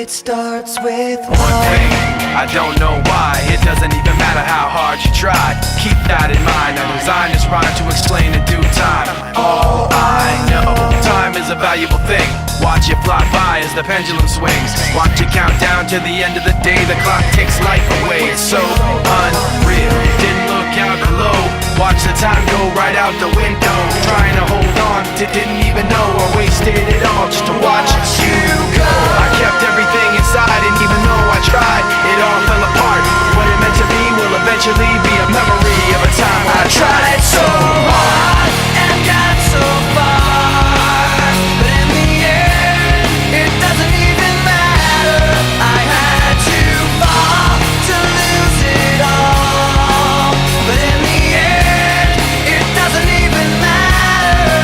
It starts with one thing, I don't know why. It doesn't even matter how hard you try. Keep that in mind, I designed this rhyme to explain in due time. All I know, time is a valuable thing. Watch it fly by as the pendulum swings. Watch it count down to the end of the day. The clock takes life away, it's so unreal. Didn't look out below, watch the time go right out the window. Trying to hold on to didn't even know I wasted it all just to watch you go. I kept everything inside, and even though I tried, it all fell apart. What it meant to be will eventually be a memory of a time when I tried so hard and got so far, but in the end, it doesn't even matter. I had to fall to lose it all, but in the end, it doesn't even matter.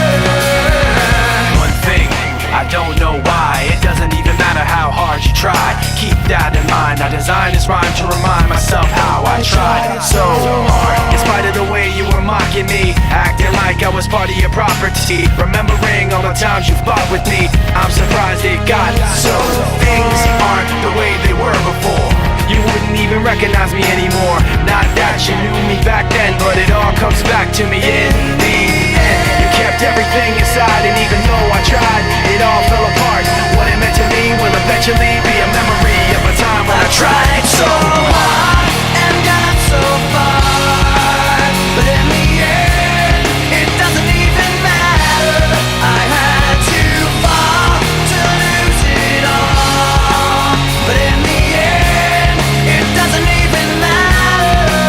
One thing, I don't know why. It doesn't even matter how hard you try. Keep that in mind, I designed this rhyme to remind myself how I tried so hard. In spite of the way you were mocking me, acting like I was part of your property, remembering all the times you fought with me, I'm surprised it got so. Things aren't the way they were before. You wouldn't even recognize me anymore. Not that you knew me back then, but it all comes back to me in the end. You kept everything inside, and even though I tried, it all fell apart. What it meant to me will eventually be a memory of a time when I tried so hard and got so far, but in the end, it doesn't even matter. I had to fall to lose it all, but in the end, it doesn't even matter.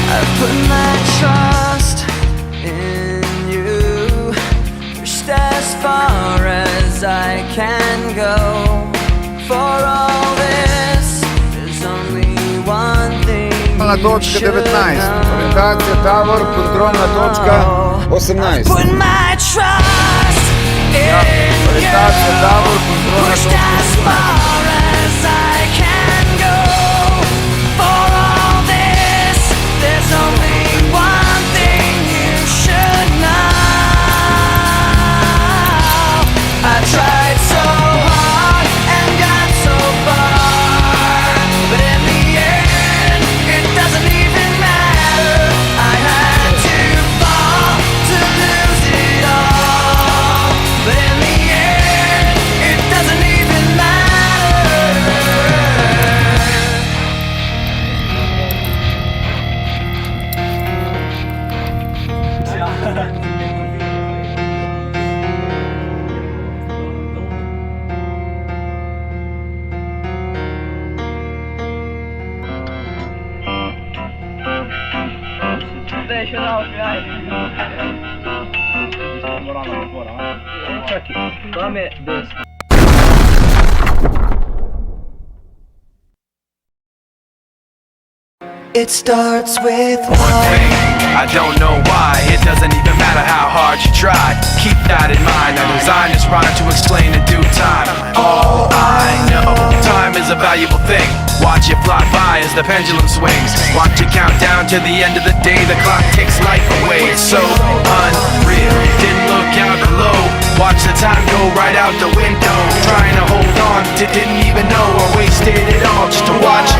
I put my trust in you, pushed as far as I can go. For all this, there's only one thing you should know. Orijentacija tabor, kontrolna točka 18. Put my trust in you, pushed as far as I can go. For all this, there's only one thing you should know. I tried so hard and got so far, but in the end, it doesn't even matter. I had to fall to lose it all, but in the end, it doesn't even matter. It starts with one thing, I don't know why. It doesn't even matter how hard you try. Keep that in mind, I designed this rhyme to explain in due time. All I know, time is a valuable thing. Watch it fly by as the pendulum swings. Watch it count down to the end of the day. The clock takes life away, it's so unreal. Didn't look out below, watch the time go right out the window. Trying to hold on to didn't even know I wasted it all just to watch